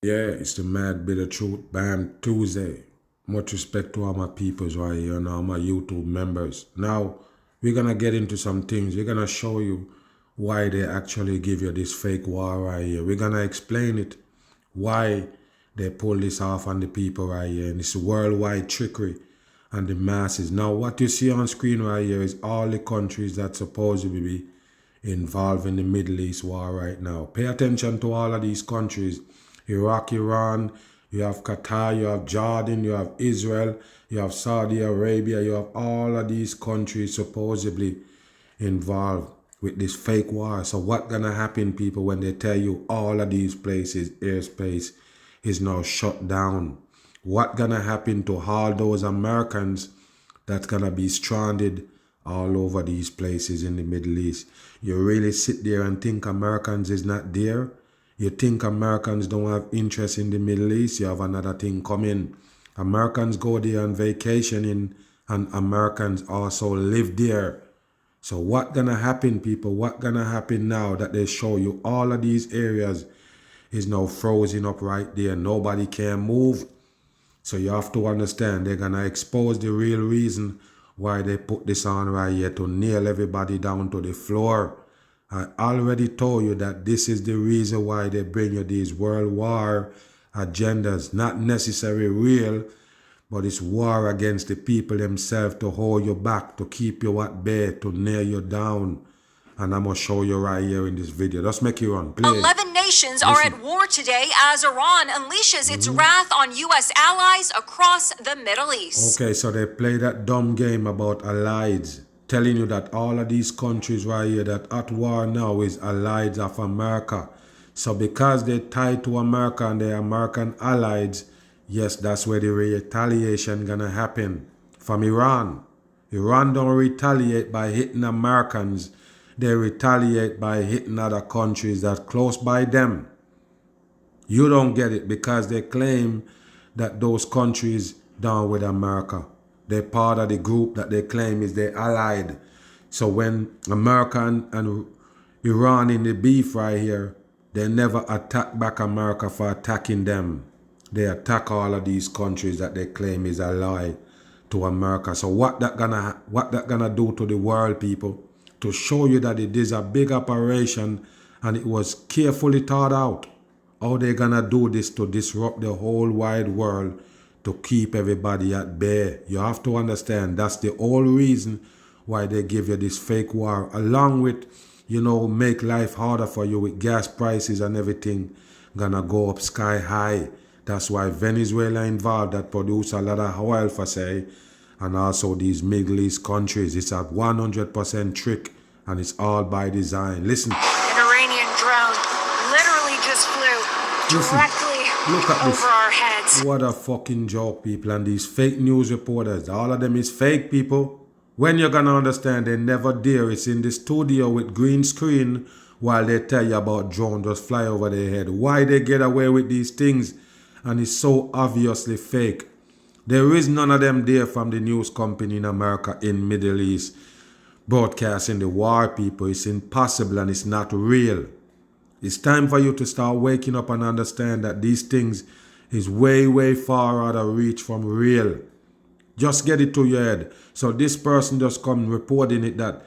Yeah, it's the Mad Bit of Truth Bam Tuesday. Much respect to all my peoples right here and all my YouTube members. Now, we're gonna get into some things. We're gonna show you why they actually give you this fake war right here. We're gonna explain it, why they pull this off on the people right here, and it's worldwide trickery and the masses. Now, what you see on screen right here is all the countries that supposedly be involved in the Middle East war right now. Pay attention to all of these countries. Iraq, Iran, you have Qatar, you have Jordan, you have Israel, you have Saudi Arabia, you have all of these countries supposedly involved with this fake war. So what gonna happen, people, when they tell you all of these places, airspace is now shut down? What gonna happen to all those Americans that's gonna be stranded all over these places in the Middle East? You really sit there and think Americans is not there? You think Americans don't have interest in the Middle East? You have another thing coming. Americans go there on vacationing, and Americans also live there. So what gonna happen, people? What gonna happen now that they show you all of these areas is now frozen up right there? Nobody can move. So you have to understand, they're gonna expose the real reason why they put this on right here, to nail everybody down to the floor. I already told you that this is the reason why they bring you these world war agendas. Not necessarily real, but it's war against the people themselves, to hold you back, to keep you at bay, to nail you down. And I'm going to show you right here in this video. Let's make it run. Play. 11 nations are at war today as Iran unleashes its wrath on U.S. allies across the Middle East. Okay, so they play that dumb game about allies, telling you that all of these countries right here that at war now is allies of America. So because they're tied to America and they're American allies, yes, that's where the retaliation gonna happen from Iran. Iran don't retaliate by hitting Americans. They retaliate by hitting other countries that close by them. You don't get it because they claim that those countries down with America. They're part of the group that they claim is their allied. So when America and Iran in the beef right here, they never attack back America for attacking them. They attack all of these countries that they claim is allied to America. So what that gonna do to the world, people? To show you that it is a big operation and it was carefully thought out. How they gonna do this to disrupt the whole wide world, to keep everybody at bay? You have to understand that's the whole reason why they give you this fake war, along with, you know, make life harder for you with gas prices and everything gonna go up sky high. That's why Venezuela involved, that produce a lot of oil for say, and also these Middle East countries. It's a 100% trick, and it's all by design. Listen. An Iranian drone literally just flew directly over our heads. What a fucking joke, people. And these fake news reporters, all of them is fake, people. When you're gonna understand, they never dare. It's in the studio with green screen while they tell you about drone just fly over their head. Why they get away with these things? And it's so obviously fake. There is none of them there from the news company in America, in Middle East, broadcasting the war, people. It's impossible and it's not real. It's time for you to start waking up and understand that these things is way, way far out of reach from real. Just get it to your head. So this person just come reporting it that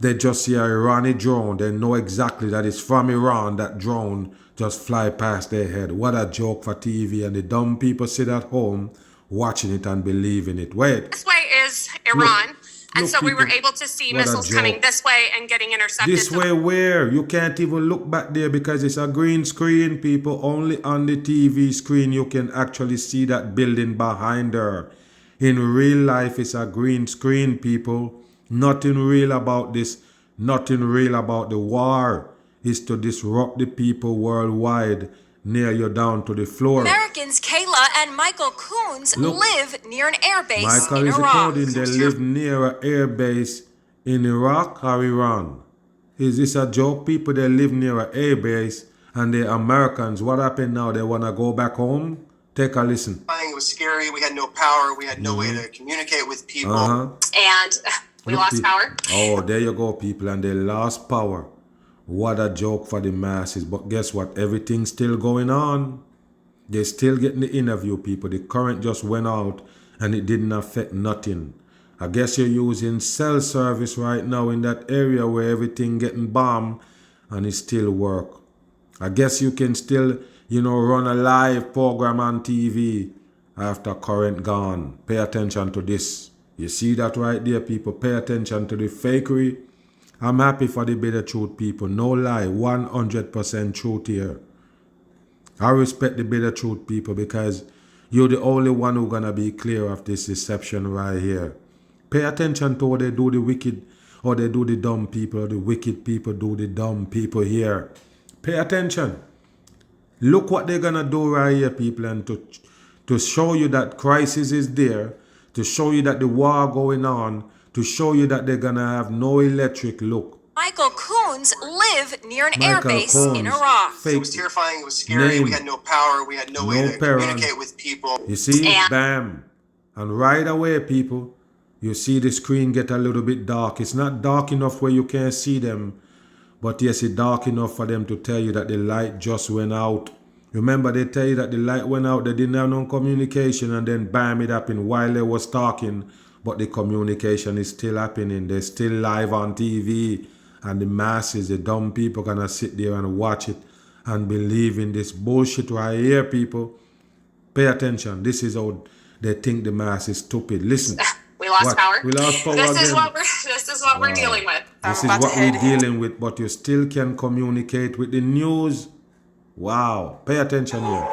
they just see an Iranian drone. They know exactly that it's from Iran. That drone just fly past their head. What a joke for TV. And the dumb people sit at home watching it and believing it. Wait. This way is Iran. And so we were able to see missiles coming this way and getting intercepted. This way where? You can't even look back there because it's a green screen, people. Only on the TV screen you can actually see that building behind her. In real life, it's a green screen, people. Nothing real about this. Nothing real about the war. It's to disrupt the people worldwide, nail you down to the floor. Americans Kayla and Michael Coons live near an airbase Michael in is Iraq. reporting they live near an airbase in Iraq or Iran. Is this a joke, people? They live near an airbase and they're Americans. What happened now? They want to go back home? Take a listen. It was scary. We had no power. We had no way to communicate with people. And we lost power. Oh, there you go, people. And they lost power. What a joke for the masses. But guess what? Everything's still going on. They're still getting the interview, people. The current just went out and it didn't affect nothing. I guess you're using cell service right now in that area where everything getting bombed and it still work. I guess you can still, run a live program on TV after current gone. Pay attention to this. You see that right there, people? Pay attention to the fakery. I'm happy for the bitter truth, people. No lie, 100% truth here. I respect the bitter truth, people, because you're the only one who's going to be clear of this deception right here. Pay attention to what they do the wicked, or they do the dumb people, or the wicked people do the dumb people here. Pay attention. Look what they're going to do right here, people, and to show you that crisis is there, to show you that the war going on, to show you that they're going to have no electric. Look. Michael Coons live near an Michael airbase in Coons, Iraq. It was terrifying. It was scary. Name. We had no power. We had no way to communicate with people. You see? And- Bam. And right away, people, you see the screen get a little bit dark. It's not dark enough where you can't see them, but yes, it's dark enough for them to tell you that the light just went out. Remember, they tell you that the light went out, they didn't have no communication, and then bam, it happened while they was talking, but the communication is still happening. They're still live on TV, and the masses, the dumb people, gonna sit there and watch it and believe in this bullshit right here, people. Pay attention. This is how they think the mass is stupid. Listen. We lost What? power. We lost power This again. is what we're dealing with. This is About to what head- we're dealing with, but you still can communicate with the news. Wow. Pay attention here.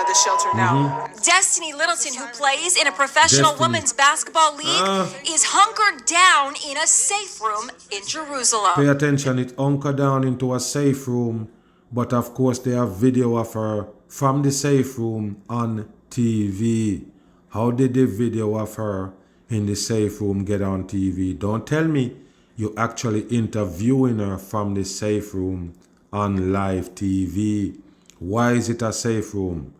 The shelter now. Destiny Littleton, who plays in a professional Destiny. women's basketball league, is hunkered down in a safe room in Jerusalem. Pay attention. It hunkered down into a safe room, but of course they have video of her from the safe room on TV. How did the video of her in the safe room get on TV? Don't tell me you actually interviewing her from the safe room on live TV. Why is it a safe room?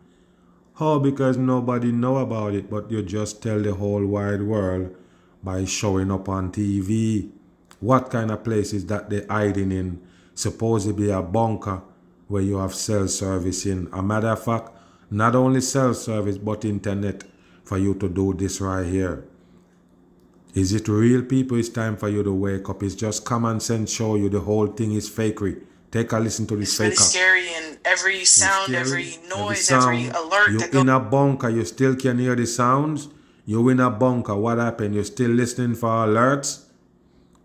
Oh, because nobody know about it, but you just tell the whole wide world by showing up on TV. What kind of place is that they're hiding in? Supposedly a bunker where you have cell service in. A matter of fact, not only cell service, but internet for you to do this right here. Is it real, people? It's time for you to wake up. It's just common sense show you the whole thing is fakery. Take a listen to this It's really faker. scary, and every sound, Scary. every noise, sound. every alert You that goes. in a bunker, you still can hear the sounds. You in a bunker, what happened? You still listening for alerts?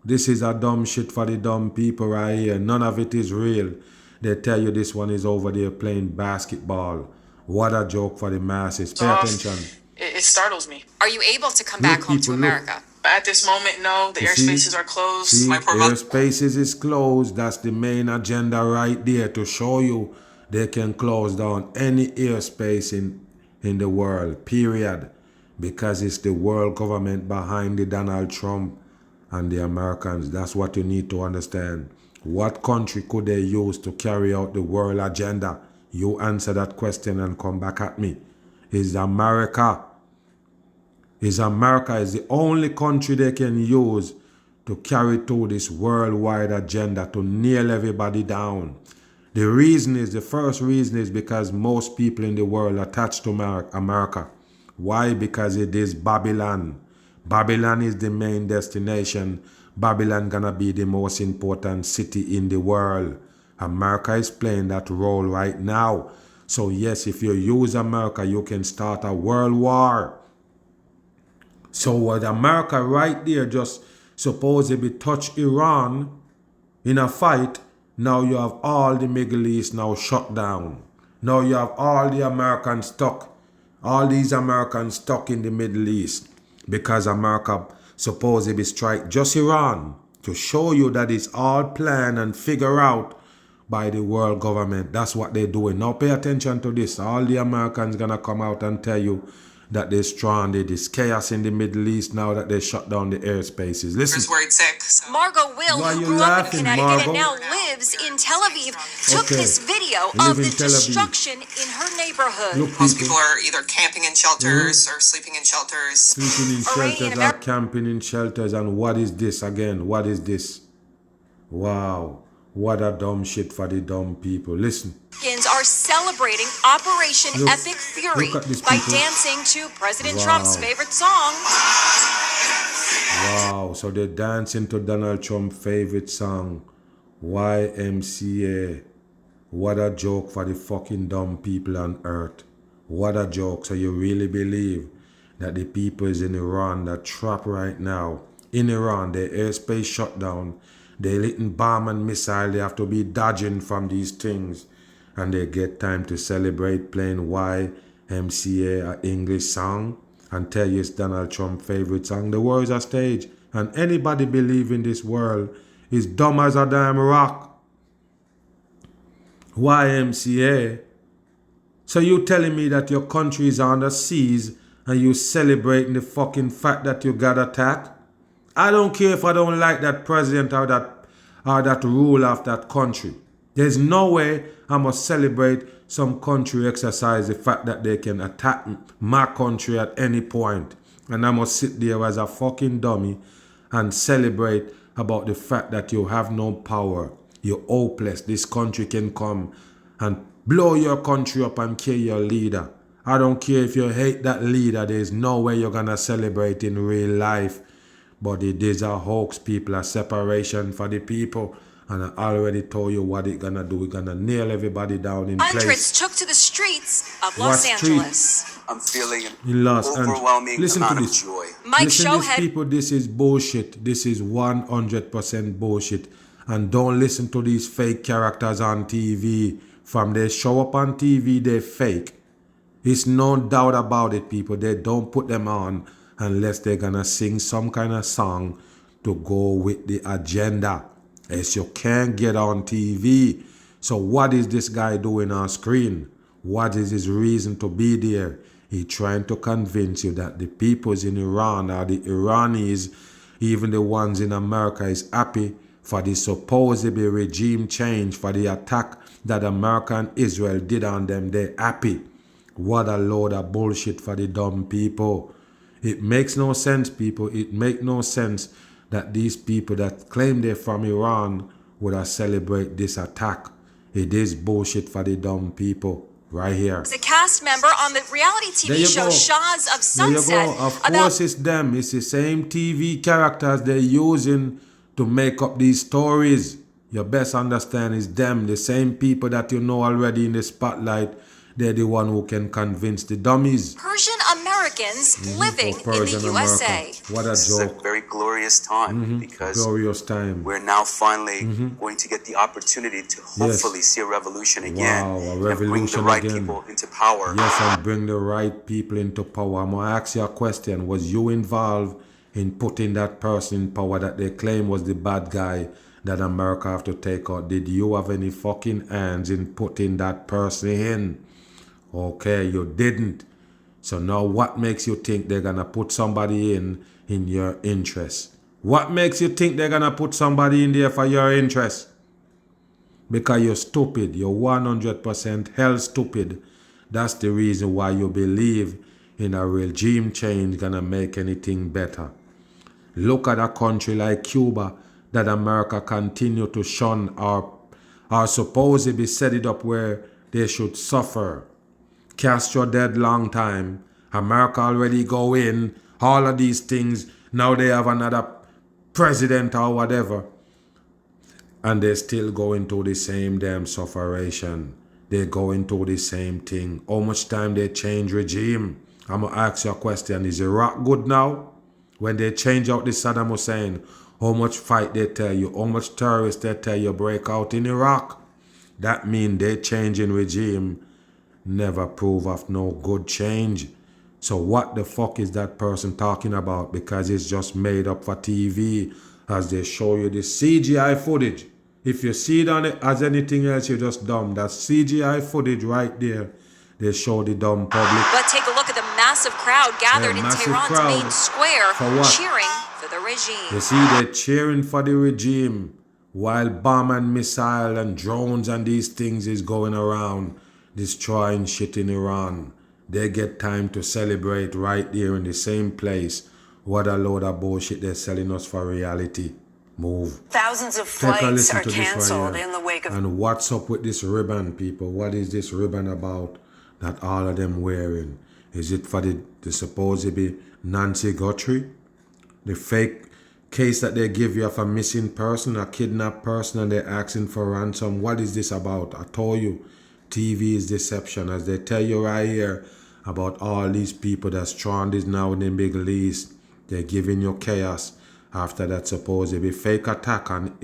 This is a dumb shit for the dumb people right here. None of it is real. They tell you this one is over there playing basketball. What a joke for the masses. Pay attention. It startles me. Are you able to come Look, back home to people, look. America? At this moment, no. The You see? airspaces are closed. See, My poor mother. airspaces is closed. That's the main agenda right there to show you they can close down any airspace in the world, period. Because it's the world government behind the Donald Trump and the Americans. That's what you need to understand. What country could they use to carry out the world agenda? You answer that question and come back at me. It's America. America is the only country they can use to carry through this worldwide agenda to nail everybody down. The first reason is because most people in the world are attached to America. Why? Because it is Babylon. Babylon is the main destination. Babylon gonna be the most important city in the world. America is playing that role right now. So yes, if you use America, you can start a world war. So what America right there just supposedly touch Iran in a fight, now you have all the Middle East now shut down. Now you have all the Americans stuck. All these Americans stuck in the Middle East because America supposedly strike just Iran to show you that it's all planned and figured out by the world government. That's what they're doing. Now pay attention to this. All the Americans gonna come out and tell you that they're stranded. There's chaos in the Middle East now that they shut down the airspaces. Listen. Just worried sick. So. Margot Will, Why who you grew up laughing, in Connecticut Margot? and now lives in Tel Aviv, took Okay. this video Live of in the Tel Aviv. destruction in her neighborhood. Look, Most people, people are either camping in shelters or sleeping in shelters. sleeping in Iranian shelters, American- are camping in shelters. And what is this again? What is this? Wow. What a dumb shit for the dumb people. Listen. Americans are celebrating Operation Epic Fury look at these by people. dancing to President Wow. Trump's favorite song. Wow, so they're dancing to Donald Trump's favorite song, YMCA. What a joke for the fucking dumb people on earth. What a joke. So you really believe that the people in Iran that trapped right now, in Iran, their airspace shut down, they little bomb and missile, they have to be dodging from these things, and they get time to celebrate playing YMCA, an English song, and tell you it's Donald Trump's favorite song. The world's a stage, and anybody believe in this world is dumb as a damn rock. YMCA. So you telling me that your country is on the seas and you celebrating the fucking fact that you got attacked? I don't care if I don't like that president or that ruler of that country. There's no way I must celebrate some country exercise the fact that they can attack my country at any point. And I must sit there as a fucking dummy and celebrate about the fact that you have no power. You're hopeless. This country can come and blow your country up and kill your leader. I don't care if you hate that leader. There's no way you're going to celebrate in real life. But it is a hoax, people, a separation for the people. And I already told you what it's going to do. It's going to nail everybody down in Hundreds place. took to the streets of What Los street? Angeles. I'm feeling an In Los Angeles. overwhelming Listen to amount of this. joy. Mike Listen, these Showhead. people, this is bullshit. This is 100% bullshit. And don't listen to these fake characters on TV. From they show up on TV, they're fake. It's no doubt about it, people. They don't put them on unless they're gonna sing some kind of song to go with the agenda. Else you can't get on TV. So what is this guy doing on screen? What is his reason to be there? He's trying to convince you that the peoples in Iran or the Iranis, even the ones in America, is happy for the supposedly regime change, for the attack that America and Israel did on them. They're happy. What a load of bullshit for the dumb people. It makes no sense, people. It makes no sense that these people that claim they're from Iran would have celebrate this attack. It is bullshit for the dumb people. Right here. As a cast member on the reality There TV you show go. Shahs of There you Sunset. go. Of About course it's them. It's the same TV characters they're using to make up these stories. Your best understand is them. The same people that you know already in the spotlight. They're the one who can convince the dummies. Persian Americans living Or in Persian the USA. America. What a This is a joke. very glorious time because Glorious time. we're now finally going to get the opportunity to hopefully see a revolution again Wow, a and bring the revolution right again. people into power. Yes, and bring the right people into power. I'm going to ask you a question. Was you involved in putting that person in power that they claim was the bad guy that America have to take out? Did you have any fucking hands in putting that person in? Okay, you didn't. So now what makes you think they're going to put somebody in your interest? What makes you think they're going to put somebody in there for your interest? Because you're stupid. You're 100% hell stupid. That's the reason why you believe in a regime change gonna make anything better. Look at a country like Cuba that America continue to shun or supposedly set it up where they should suffer. Castro dead long time. America already go in. All of these things. Now they have another president or whatever. And they still going through the same damn sufferation. They going through the same thing. How much time they change regime? I'm going to ask you a question. Is Iraq good now? When they change out the Saddam Hussein, how much fight they tell you? How much terrorists they tell you break out in Iraq? That mean they changing regime never prove of no good change. So what the fuck is that person talking about? Because it's just made up for TV as they show you this CGI footage. If you see it on it as anything else, you're just dumb. That's CGI footage right there. They show the dumb public. But take a look at the massive crowd gathered in massive Tehran's crowd. main square For what? cheering for the regime. You see, they're cheering for the regime while bomb and missile and drones and these things is going around destroying shit in Iran. They get time to celebrate right there in the same place. What a load of bullshit they're selling us for reality. Move. Thousands of Take a flights listen are to this right canceled here. in the wake of. And what's up with this ribbon, people? What is this ribbon about that all of them wearing? Is it for the supposed to be Nancy Guthrie? The fake case that they give you of a missing person, a kidnapped person, and they're asking for ransom. What is this about? I told you, TV is deception. As they tell you right here about all these people that's stranded now in the Middle East, they're giving you chaos after that supposed to be fake attack on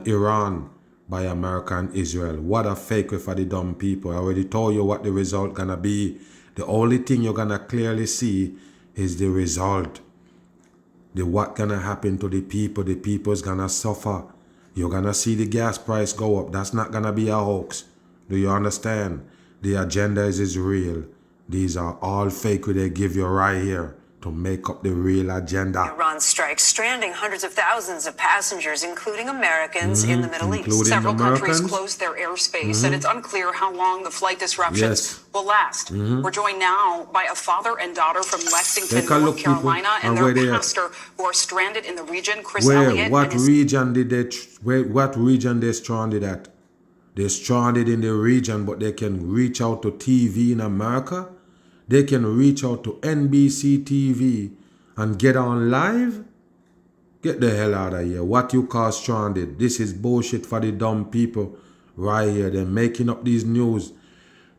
Iran by America and Israel. What a fake for the dumb people. I already told you what the result gonna be. The only thing you're gonna clearly see is the result. What gonna happen to the people. The people's gonna suffer. You're gonna see the gas price go up. That's not gonna be a hoax. Do you understand? The agenda is real. These are all fake they give you right here to make up the real agenda. Iran strikes, stranding hundreds of thousands of passengers, including Americans, in the Middle East. Including Several countries Americans? closed their airspace, and it's unclear how long the flight disruptions Yes. will last. We're joined now by a father and daughter from Lexington, Take a look, North Carolina, people, and and where their they at. pastor who are stranded in the region. Chris Where? Elliott What and his region did they? What region they stranded at? They're stranded in the region, but they can reach out to TV in America. They can reach out to NBC TV and get on live. Get the hell out of here. What you call stranded? This is bullshit for the dumb people right here. They're making up these news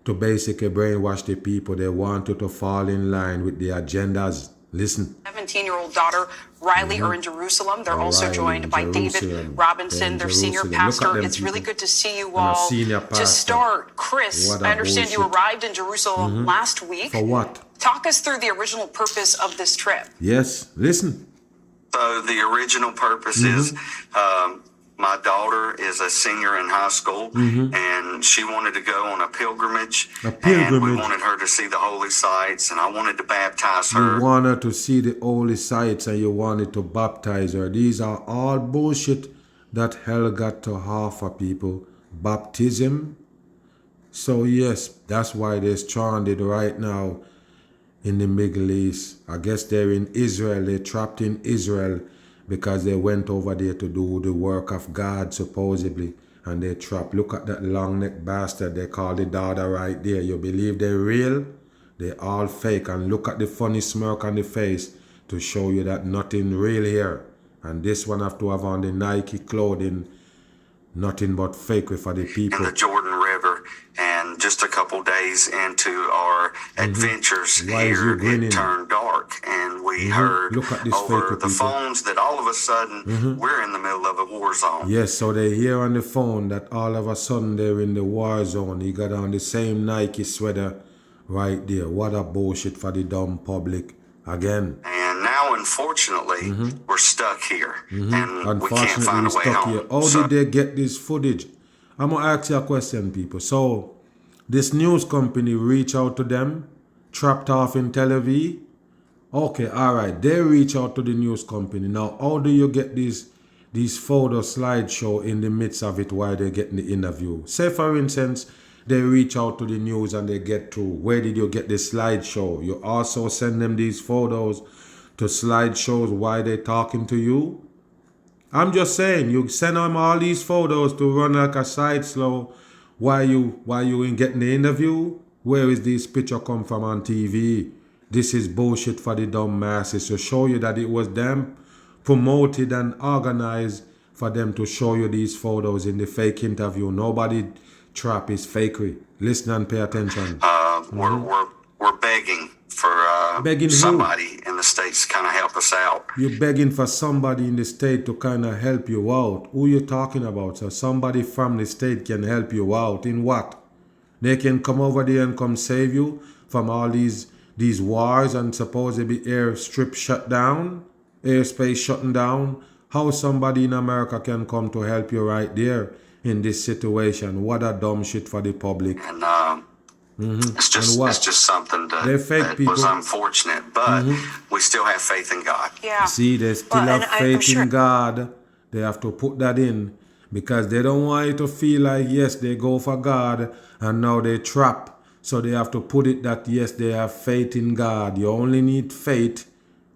to basically brainwash the people. They want you to fall in line with the agendas. Listen. 17-year-old daughter, Riley, are in Jerusalem. They're also Riley joined in by Jerusalem. David Robinson, They're in their senior Jerusalem. Look at pastor. them It's really people. good to see you And a all. senior To pastor. start, Chris, What a I understand you bullshit. arrived in Jerusalem last week. For what? Talk us through the original purpose of this trip. Yes, listen. So the original purpose is my daughter is a senior in high school, and she wanted to go on a pilgrimage. A And we pilgrimage. wanted her to see the holy sites, and I wanted to baptize her. You want her to see the holy sites and you wanted to baptize her. These are all bullshit that hell got to offer people. Baptism. So yes, that's why they're stranded right now in the Middle East. I guess they're in Israel. They're trapped in Israel because they went over there to do the work of God, supposedly. And they're trapped. Look at that long-necked bastard they call the daughter right there. You believe they're real? They're all fake. And look at the funny smirk on the face to show you that nothing real here. And this one have to have on the Nike clothing. Nothing but fake for the In people. the Jordan River, and just a couple days into our adventures Why is you here, grinning? it turned dark, and we heard Look at this over fake the people. phones that all of a sudden we're in the middle of a war zone. Yes, so they hear on the phone that all of a sudden they're in the war zone. He got on the same Nike sweater right there. What a bullshit for the dumb public. Again. And now, unfortunately, we're stuck here, and we can't Unfortunately, find we're a way stuck home. here. How So- did they get this footage? I'm going to ask you a question, people. So, this news company reach out to them, trapped off in Tel Aviv. Okay, all right. They reach out to the news company. Now, how do you get these photo slideshow in the midst of it while they're getting the interview? Say, for instance, they reach out to the news and they get through. Where did you get the slideshow? You also send them these photos to slideshows while they're talking to you? I'm just saying, you send them all these photos to run like a side slow while you in getting the interview. Where is this picture come from on TV? This is bullshit for the dumb masses to show you that it was them promoted and organized for them to show you these photos in the fake interview. Nobody trap is fakery. Listen and pay attention. We're begging for Begging who? somebody in the States to kind of help us out. You're begging for somebody in the state to kind of help you out. Who you talking about? So somebody from the state can help you out. In what? They can come over there and come save you from all these wars and supposedly airstrip shut down, airspace shutting down. How somebody in America can come to help you right there in this situation? What a dumb shit for the public. And it's just And what? it's just something They're fake that people. was unfortunate, but we still have faith in God. Yeah. See, they still Well, have and I'm faith sure- in God. They have to put that in because they don't want you to feel like, yes, they go for God and now they trap. So they have to put it that, yes, they have faith in God. You only need faith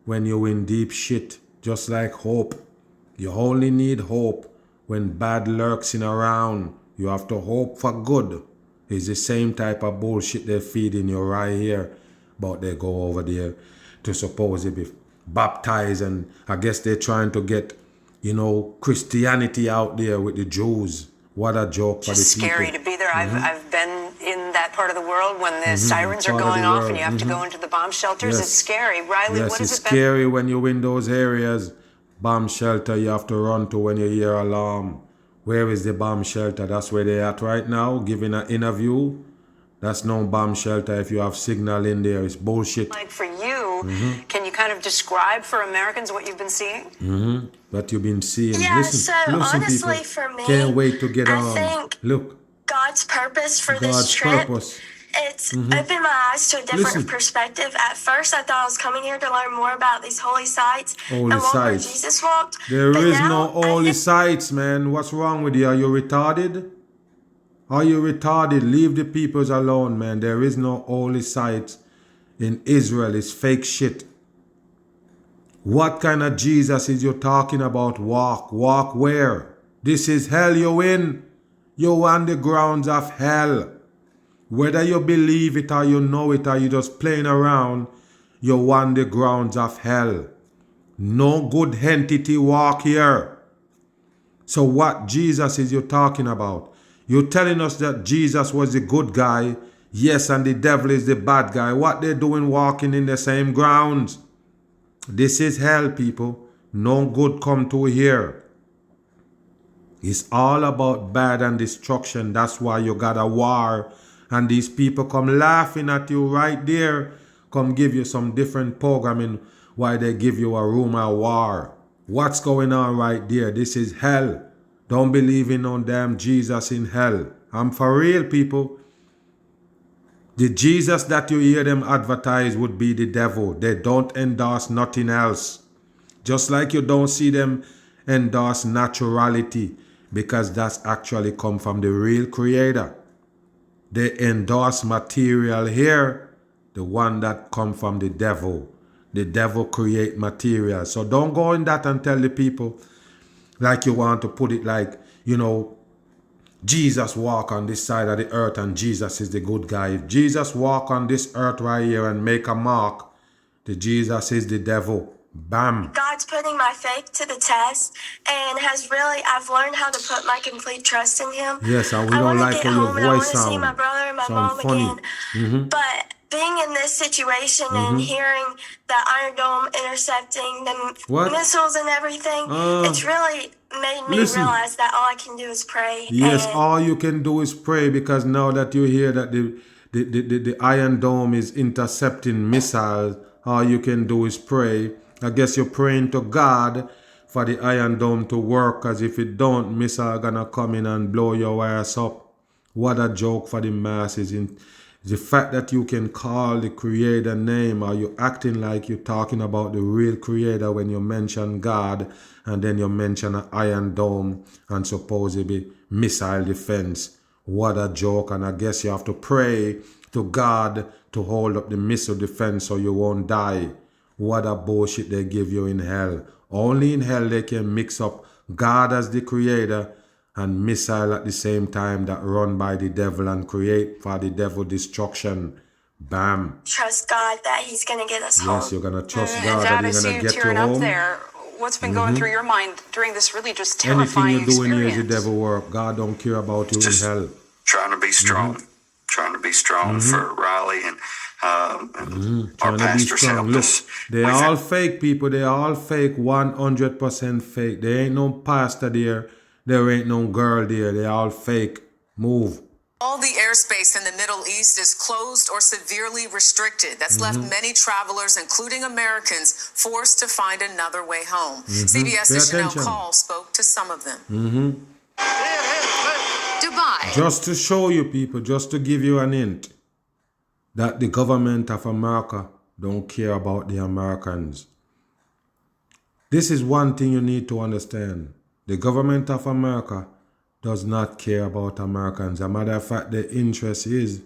when you're in deep shit, just like hope. You only need hope when bad lurks in around. You have to hope for good. It's the same type of bullshit they're feeding you right here. But they go over there to supposedly be baptized, and I guess they're trying to get, Christianity out there with the Jews. What a joke for the Just people. scary to be there. I've been in that part of the world when the sirens are Part of going the off world. and you have to go into the bomb shelters. Yes. It's scary. Riley, Yes, what it's has it been? scary when you're in those areas. Bomb shelter you have to run to when you hear alarm. Where is the bomb shelter? That's where they're at right now, giving an interview. That's no bomb shelter if you have signal in there. It's bullshit. Like for you, can you kind of describe for Americans what you've been seeing? What you've been seeing. Yeah, listen, so listen, honestly people. for me, Can't wait to get I on. think Look, God's purpose for this God's trip, purpose. it's opened my eyes to a different Listen. perspective. At first, I thought I was coming here to learn more about these holy sites Holy and walk where sites. Jesus walked. There but is now no I holy think sites, man. What's wrong with you? Are you retarded? Are you retarded? Leave the peoples alone, man. There is no holy sites in Israel. It's fake shit. What kind of Jesus is you talking about? Walk. Walk where? This is hell you in. You on the grounds of hell. Whether you believe it or you know it or you just playing around, you on the grounds of hell. No good entity walk here. So what Jesus is you talking about? You're telling us that Jesus was the good guy, yes, and the devil is the bad guy. What they doing walking in the same grounds? This is hell, people. No good come to here. It's all about bad and destruction. That's why you got a war. And these people come laughing at you right there. Come give you some different programming why they give you a rumor war. What's going on right there? This is hell. Don't believe in no damn Jesus in hell. I'm for real, people. The Jesus that you hear them advertise would be the devil. They don't endorse nothing else. Just like you don't see them endorse naturality, because that's actually come from the real creator. They endorse material here, the one that come from the devil. The devil create material. So don't go in that and tell the people like you want to put it like, Jesus walk on this side of the earth and Jesus is the good guy. If Jesus walk on this earth right here and make a mark, the Jesus is the devil. Bam. God's putting my faith to the test and I've learned how to put my complete trust in Him. Yes, and we I don't want to like get how your home and I want voice to see my sound. brother and my Sound mom funny. again. But being in this situation and hearing the Iron Dome intercepting the What? missiles and everything, it's really made me Listen. realize that all I can do is pray. Yes, and all you can do is pray, because now that you hear that the Iron Dome is intercepting missiles, all you can do is pray. I guess you're praying to God for the Iron Dome to work, because if it don't, missile gonna come in and blow your ass up. What a joke for the masses. The fact that you can call the creator name, or you acting like you're talking about the real creator when you mention God, and then you mention an Iron Dome and supposedly missile defense. What a joke. And I guess you have to pray to God to hold up the missile defense so you won't die. What a bullshit they give you in hell. Only in hell they can mix up God as the creator and missile at the same time that run by the devil and create for the devil destruction. Bam. trust God that He's going to get us home. Yes, you're going to trust And God Dad, that I He's see going you to get you tearing up home. there. What's been going through your mind during this really just Anything terrifying you're doing here is the experience? devil work. God don't care about you in Just hell. trying to be strong. Trying to be strong for Riley and our Trying to be pastors strong. helped Look, us. they We've all fake people. They all fake, 100% fake. There ain't no pastor there. There ain't no girl there. They all fake. Move. All the airspace in the Middle East is closed or severely restricted. That's left many travelers, including Americans, forced to find another way home. CBS's Pay Chanel attention. Call spoke to some of them. Dubai. Just to show you people, just to give you an hint, that the government of America don't care about the Americans. This is one thing you need to understand. The government of America does not care about Americans. As a matter of fact, their interest is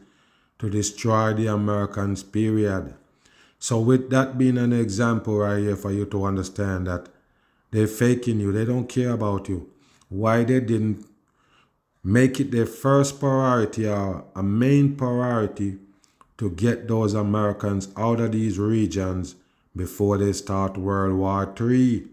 to destroy the Americans, period. So with that being an example right here for you to understand that They're faking you. They don't care about you. Why they didn't make it their first priority or a main priority to get those Americans out of these regions before they start World War III.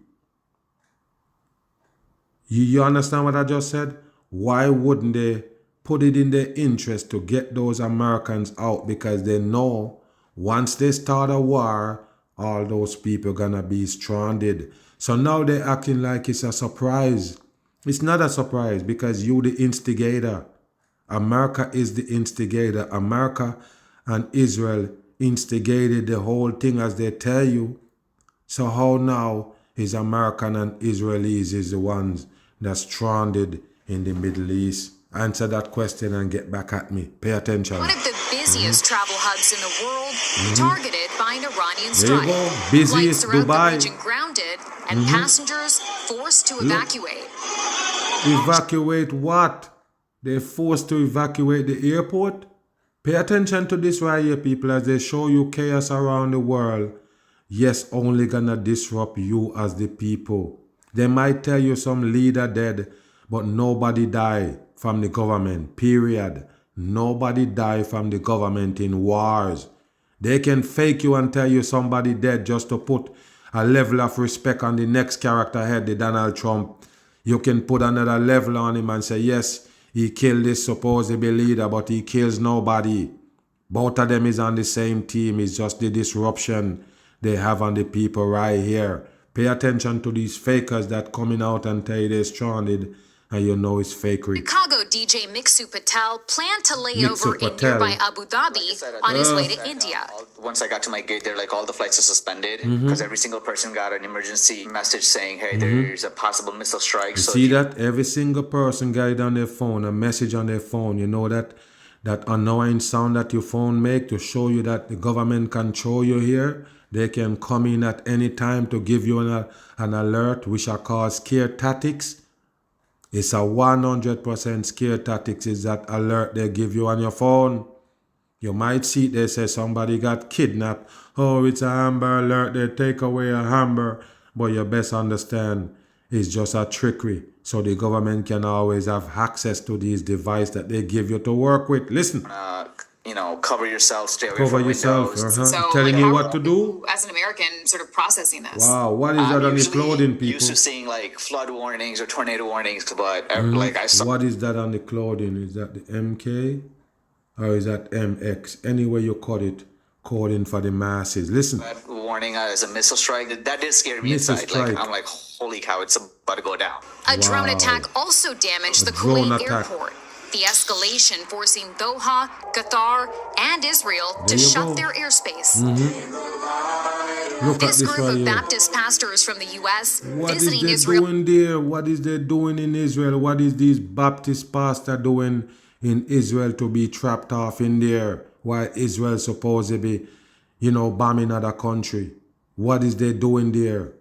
You understand what I just said? Why wouldn't they put it in their interest to get those Americans out? Because they know once they start a war, all those people gonna be stranded. So now they're acting like it's a surprise. It's not a surprise because you the instigator. America is the instigator. America and Israel instigated the whole thing as they tell you. So how now is American and Israelis is the ones that's stranded in the Middle East? Answer that question and get back at me. Pay attention. One of the busiest travel hubs in the world, targeted by an Iranian There you strike. go. Busiest Flights throughout Dubai. the region grounded and passengers forced to evacuate. Evacuate what? They're forced to evacuate the airport? Pay attention to this right here, people, as they show you chaos around the world. Yes, only gonna disrupt you as the people. They might tell you some leader dead, but nobody died from the government, period. Nobody died from the government in wars. They can fake you and tell you somebody dead just to put a level of respect on the next character head, the Donald Trump. You can put another level on him and say, yes, he killed this supposed leader, but he kills nobody. Both of them is on the same team. It's just the disruption they have on the people right here. Pay attention to these fakers that coming out and tell you they're stranded and you know it's fakery. Chicago DJ Mixu Patel planned to lay Mixu over in Patel. nearby Abu Dhabi on his way to India. Once I got to my gate, they're like, all the flights are suspended because every single person got an emergency message saying, hey, there's a possible missile strike. You So see that? Every single person got it on their phone, a message on their phone. You know that annoying sound that your phone make to show you that the government control you here? They can come in at any time to give you an alert, which are called scare tactics. It's a 100% scare tactics is that alert they give you on your phone. You might see it, they say somebody got kidnapped. Oh, it's a Amber Alert, they take away a Amber. But you best understand, it's just a trickery. So the government can always have access to these devices that they give you to work with. Listen. cover yourself, stay away Cover from yourself. windows. So, Telling like, you how what are to do. you, as an American, sort of processing this? Wow, what is that on the Usually clothing, people? used to seeing like flood warnings or tornado warnings, but like I saw What is that on the clothing? Is that the MK or is that MX? Any way you cut it, coding for the masses. Listen. that warning as a missile strike. That did scare me Missile inside. strike. Like I'm like, holy cow, it's about to go down. A drone Wow. attack also damaged A the drone Kuwait attack. airport. The escalation forcing Doha, Qatar, and Israel to There you shut go. their airspace. Look at This this group right of here. Baptist pastors from the U.S. What is visiting they Israel doing there? What is they doing in Israel? What is these Baptist pastors doing in Israel to be trapped off in there while Israel supposed to be, bombing other country? What is they doing there?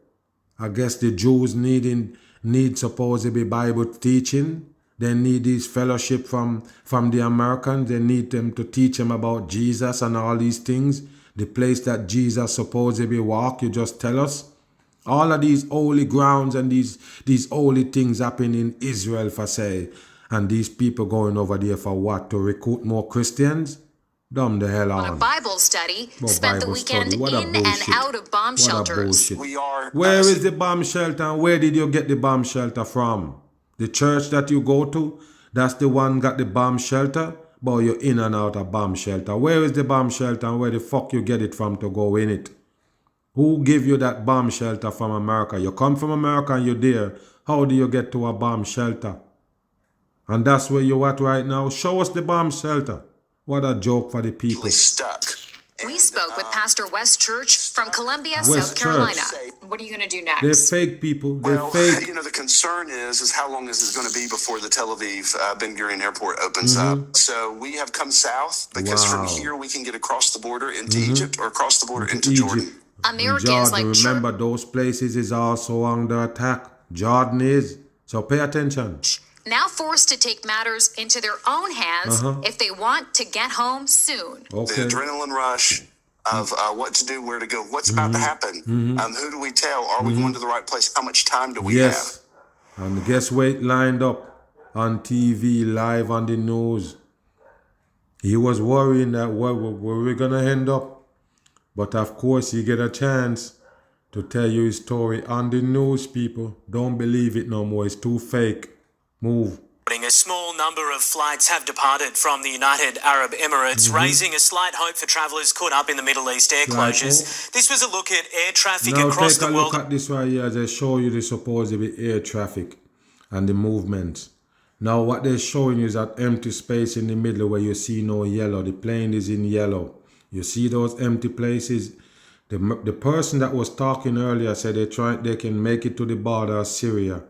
I guess the Jews need supposed to be Bible teaching. They need this fellowship from the Americans. They need them to teach them about Jesus and all these things. The place that Jesus supposed to be walk, you just tell us. All of these holy grounds and these holy things happen in Israel for say. And these people going over there for what? To recruit more Christians? Dumb the hell on a on. Bible study, Well, spent the Bible weekend study. What a in and bullshit. out of bomb What a shelters. bullshit. We are. Where is the bomb shelter and where did you get the bomb shelter from? The church that you go to, that's the one got the bomb shelter, but you're in and out of bomb shelter. Where is the bomb shelter and where the fuck you get it from to go in it? Who give you that bomb shelter from America? You come from America and you're there. How do you get to a bomb shelter? And that's where you're at right now. Show us the bomb shelter. What a joke for the people. Stuck. We spoke with Pastor West Church from Columbia, West South Carolina. Church. What are you going to do They're next? fake people. They're Well, fake. the concern is how long is it going to be before the Tel Aviv Ben Gurion Airport opens up? So we have come south because from Wow. here we can get across the border into Egypt or across the border into Egypt. Jordan. Americans Jordan, like remember those places is also under attack. Jordan is. So pay attention. now forced to take matters into their own hands if they want to get home soon. The Okay. adrenaline rush of what to do, where to go, what's about to happen. Who do we tell? Are we going to the right place? How much time do we have? Yes. And guess where it lined up on TV, live on the news. He was worrying that where we're going to end up. But of course, you get a chance to tell you his story on the news, people. Don't believe it no more. It's too fake. Move. A small number of flights have departed from the United Arab Emirates, raising a slight hope for travellers caught up in the Middle East air closures. This was a look at air traffic across the world. Now take a look at this right here as they show you the supposed air traffic and the movements. Now what they're showing you is that empty space in the middle where you see no yellow. The plane is in yellow. You see those empty places? The person that was talking earlier said they can make it to the border of Syria.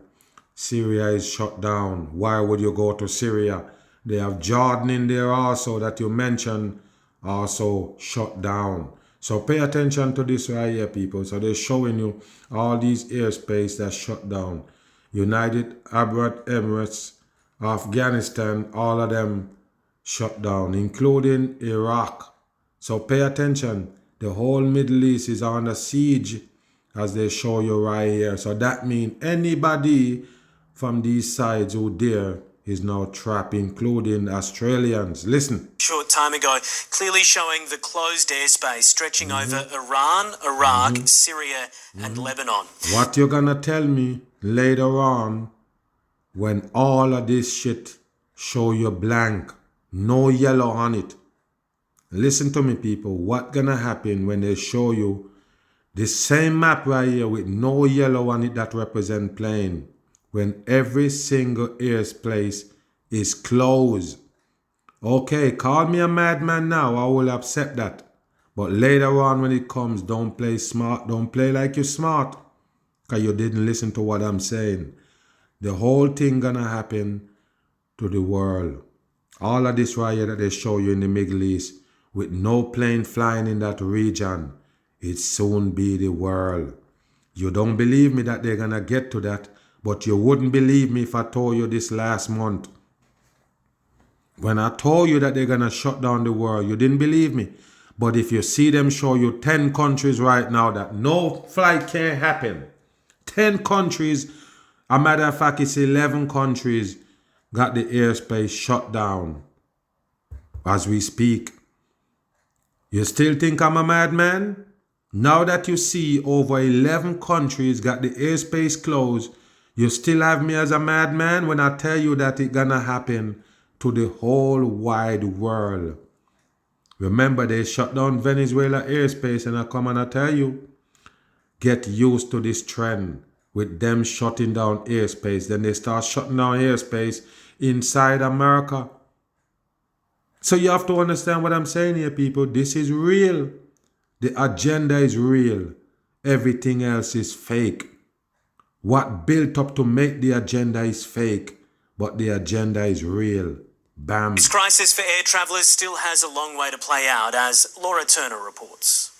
Syria is shut down. Why would you go to Syria? They have Jordan in there also that you mentioned, also shut down. So pay attention to this right here, people. So they're showing you all these airspace that's shut down. United Arab Emirates, Afghanistan, all of them shut down, including Iraq. So pay attention. The whole Middle East is under siege as they show you right here. So that means anybody from these sides who dare is now trapped, including Australians. Listen. Short time ago, clearly showing the closed airspace stretching over Iran, Iraq, Syria and Lebanon. What you're gonna tell me later on when all of this shit show you blank, no yellow on it? Listen to me, people. What gonna happen when they show you this same map right here with no yellow on it that represent plane? When every single airspace is closed. Okay, call me a madman now, I will accept that. But later on when it comes, don't play smart, don't play like you're smart. Because you didn't listen to what I'm saying. The whole thing gonna happen to the world. All of this right here that they show you in the Middle East, with no plane flying in that region, it soon be the world. You don't believe me that they're gonna get to that. But you wouldn't believe me if I told you this last month. When I told you that they're going to shut down the world, you didn't believe me. But if you see them show you 10 countries right now that no flight can happen. 10 countries, a matter of fact, it's 11 countries got the airspace shut down as we speak. You still think I'm a madman? Now that you see over 11 countries got the airspace closed, you still have me as a madman when I tell you that it's gonna happen to the whole wide world. Remember, they shut down Venezuela airspace and I come and I tell you, get used to this trend with them shutting down airspace. Then they start shutting down airspace inside America. So you have to understand what I'm saying here, people. This is real. The agenda is real. Everything else is fake. What built up to make the agenda is fake, but the agenda is real. Bam. This crisis for air travellers still has a long way to play out, as Laura Turner reports.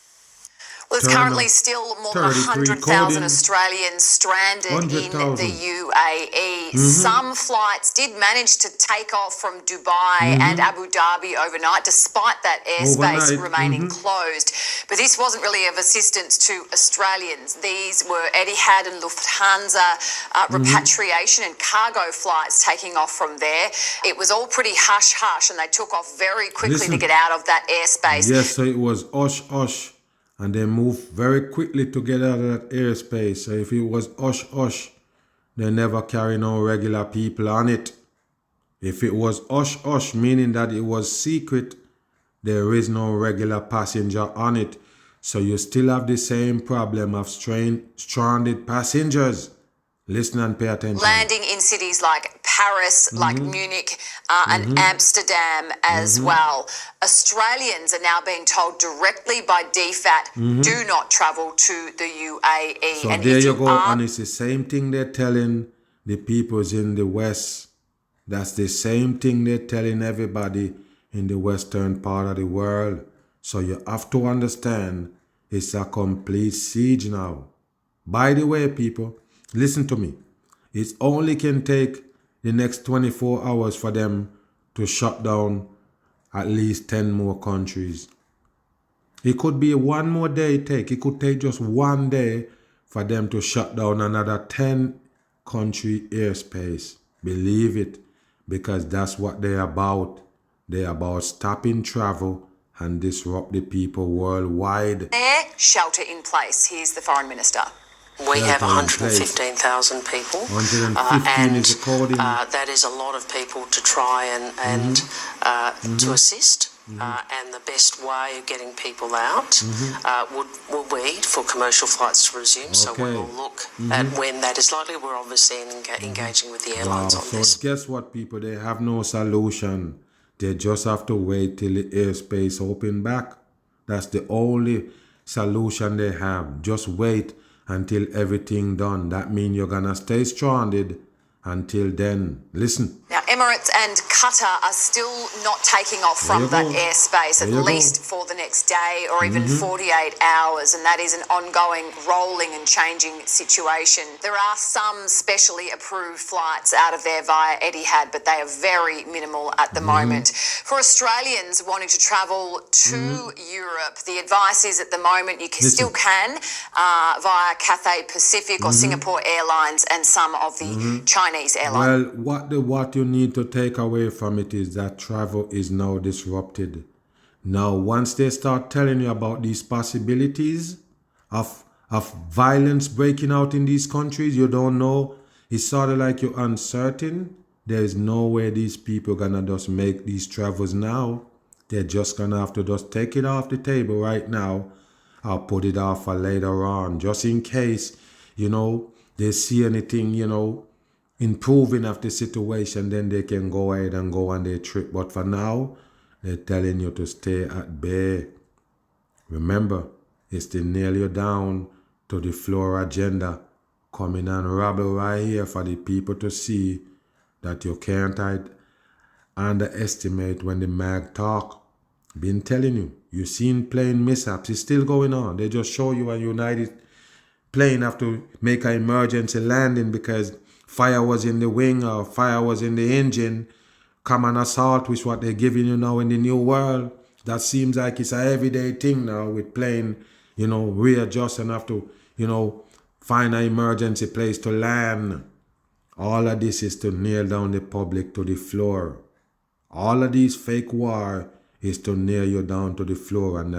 Well, there's currently still more than 100,000 Australians stranded in the UAE. Some flights did manage to take off from Dubai and Abu Dhabi overnight, despite that airspace remaining closed. But this wasn't really of assistance to Australians. These were Etihad and Lufthansa repatriation and cargo flights taking off from there. It was all pretty hush-hush, and they took off very quickly to get out of that airspace. Yes, so it was hush-hush. And they moved very quickly to get out of that airspace. So if it was hush-hush, they never carry no regular people on it. If it was hush-hush, meaning that it was secret, there is no regular passenger on it. So you still have the same problem of stranded passengers. Listen and pay attention. Landing in cities like Paris, like Munich, and Amsterdam as well. Australians are now being told directly by DFAT, do not travel to the UAE. So and there you go, and it's the same thing they're telling the peoples in the West. That's the same thing they're telling everybody in the Western part of the world. So you have to understand, it's a complete siege now. By the way, people, listen to me. It only can take the next 24 hours for them to shut down at least 10 more countries. It could be one more day it could take just one day for them to shut down another 10 country airspace. Believe it, because that's what they're about. They're about stopping travel and disrupt the people worldwide. There, shelter in place. Here's the Foreign Minister. We have 115,000 people, 115 is according. That is a lot of people to try and to assist. And the best way of getting people out will be for commercial flights to resume. So we will look at when that is likely. We're obviously engaging with the airlines on this. So guess what, people? They have no solution. They just have to wait till the airspace open back. That's the only solution they have. Just wait until everything done. That means you're gonna stay stranded until then. Listen. Now, Emirates and Qatar are still not taking off from that airspace, at least for the next day or even 48 hours, and that is an ongoing rolling and changing situation. There are some specially approved flights out of there via Etihad, but they are very minimal at the moment. For Australians wanting to travel to Europe, the advice is at the moment you still can via Cathay Pacific or Singapore Airlines and some of the Chinese airlines. Well, what you need to take away from it is that travel is now disrupted. Now, once they start telling you about these possibilities of violence breaking out in these countries, you don't know. It's sort of like you're uncertain. There's no way these people gonna just make these travels now. They're just gonna have to just take it off the table right now or put it off for later on, just in case, they see anything, improving of the situation, then they can go ahead and go on their trip. But for now, they're telling you to stay at bay. Remember, it's to nail you down to the floor agenda, coming and rabble right here for the people to see that you can't underestimate when the mag talk. Been telling you, you've seen plane mishaps. It's still going on. They just show you a United plane have to make an emergency landing because fire was in the wing or fire was in the engine. Common assault, which what they're giving you now in the new world. That seems like it's a everyday thing now with plane, readjust and have to, find an emergency place to land. All of this is to nail down the public to the floor. All of these fake war is to nail you down to the floor. And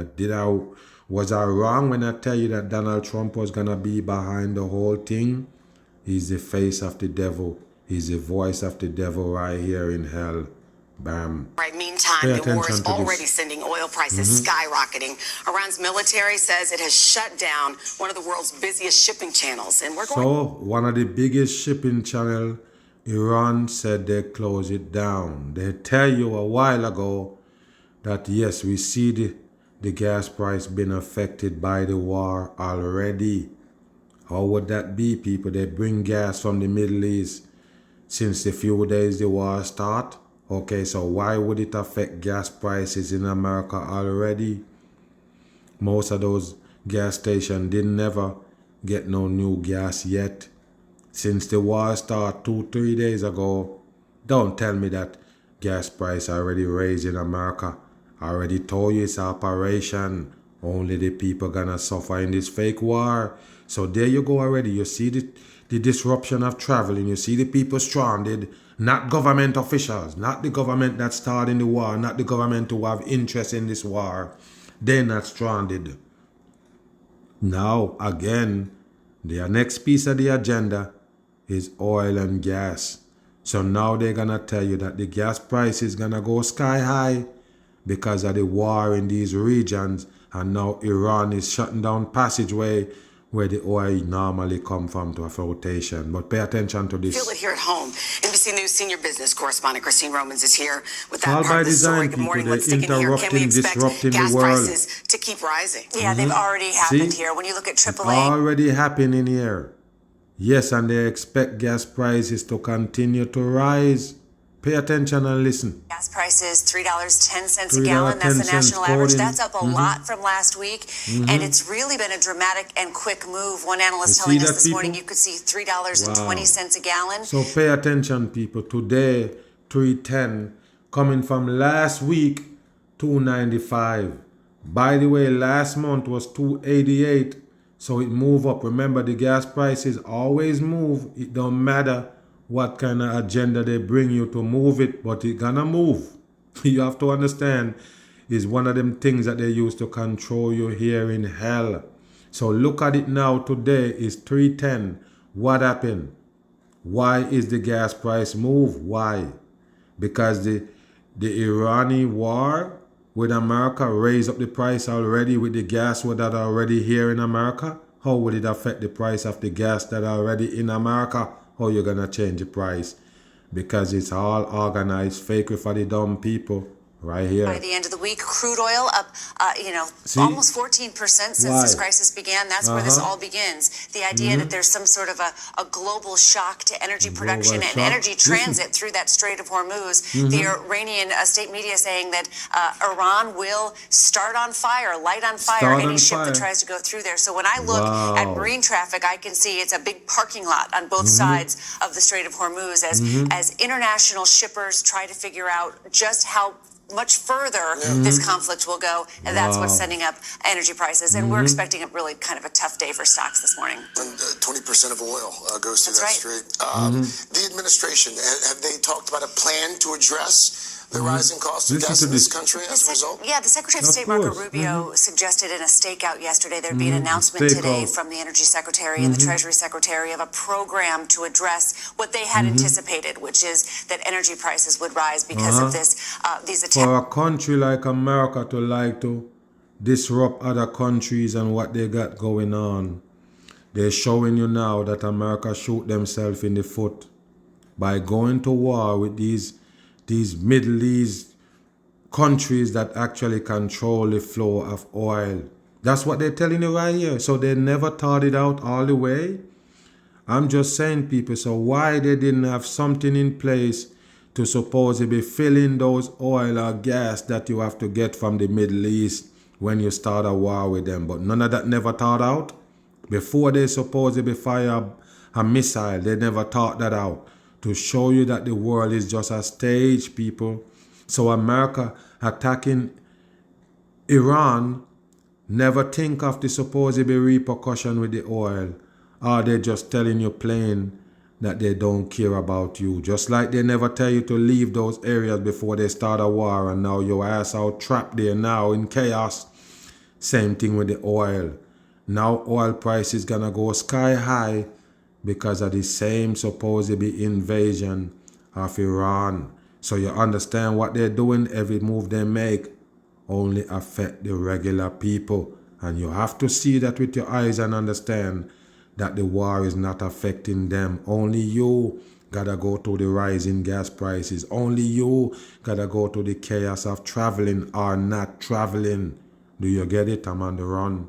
was I wrong when I tell you that Donald Trump was going to be behind the whole thing? He's the face of the devil. He's the voice of the devil right here in hell. Bam. Right. Meantime, the war is already sending oil prices skyrocketing. Iran's military says it has shut down one of the world's busiest shipping channels. And one of the biggest shipping channels, Iran said they close it down. They tell you a while ago that yes, we see the gas price being affected by the war already. How would that be, people? They bring gas from the Middle East since the few days the war start. Okay, so why would it affect gas prices in America already? Most of those gas stations didn't never get no new gas yet. Since the war started 2-3 days ago, don't tell me that gas price already raised in America. I already told you it's an operation. Only the people gonna suffer in this fake war. So there you go already. You see the disruption of traveling. You see the people stranded. Not government officials. Not the government that started the war. Not the government who have interest in this war. They're not stranded. Now, again, their next piece of the agenda is oil and gas. So now they're going to tell you that the gas price is going to go sky high because of the war in these regions. And now Iran is shutting down passageway where the oil normally come from to a flotation. But pay attention to this. Feel it here at home. NBC News senior business correspondent Christine Romans is here with that all part by of the design, story. Good people, morning. they're What's sticking here? Can we expect disrupting gas the world. prices to keep rising? Yeah, they've already happened here. When you look at AAA. Already happening here. Yes, and they expect gas prices to continue to rise. Pay attention and listen. Gas prices, $3.10 a gallon. That's the national average. That's up a lot from last week. And it's really been a dramatic and quick move. One analyst telling us this morning you could see $3.20 a gallon. So pay attention, people. Today, $3.10. Coming from last week, $2.95. By the way, last month was 288, so it moved up. Remember, the gas prices always move. It don't matter what kind of agenda they bring you to move it, but it gonna move. You have to understand, it's one of them things that they use to control you here in hell. So look at it now. Today is 310. What happened? Why is the gas price move? Why? Because the Iranian war with America raised up the price already with the gas that are already here in America. How would it affect the price of the gas that are already in America? How you gonna change the price? Because it's all organized fake for the dumb people right here. By the end of the week, crude oil up, See? almost 14% since Why? this crisis began. That's where this all begins. The idea that there's some sort of a global shock to energy production and shock. energy transit through that Strait of Hormuz. The Iranian state media saying that Iran will light on fire any ship that tries to go through there. So when I look at marine traffic, I can see it's a big parking lot on both sides of the Strait of Hormuz as international shippers try to figure out just how much further this conflict will go, and that's what's sending up energy prices. And we're expecting a really kind of a tough day for stocks this morning. And 20% of oil goes through That's that right. strait. The administration, have they talked about a plan to address the rising cost of gas in this country as a result? Yeah, the Secretary of State, Marco Rubio, suggested in a stakeout yesterday there'd be an announcement today from the Energy Secretary and the Treasury Secretary of a program to address what they had anticipated, which is that energy prices would rise because of these attacks. For a country like America to like to disrupt other countries and what they got going on, they're showing you now that America shoot themselves in the foot by going to war with these Middle East countries that actually control the flow of oil. That's what they're telling you right here. So they never thought it out all the way. I'm just saying, people, so why they didn't have something in place to supposedly fill in those oil or gas that you have to get from the Middle East when you start a war with them. But none of that never thought out. Before they supposedly fire a missile, they never thought that out. To show you that the world is just a stage, people. So America attacking Iran never think of the supposed repercussion with the oil. Or they're just telling you plain that they don't care about you. Just like they never tell you to leave those areas before they start a war, and now your ass out trapped there now in chaos. Same thing with the oil. Now oil price is gonna go sky high because of the same supposed invasion of Iran. So you understand what they're doing, every move they make only affect the regular people. And you have to see that with your eyes and understand that the war is not affecting them. Only you gotta go to the rising gas prices. Only you gotta go to the chaos of traveling or not traveling. Do you get it? I'm on the run.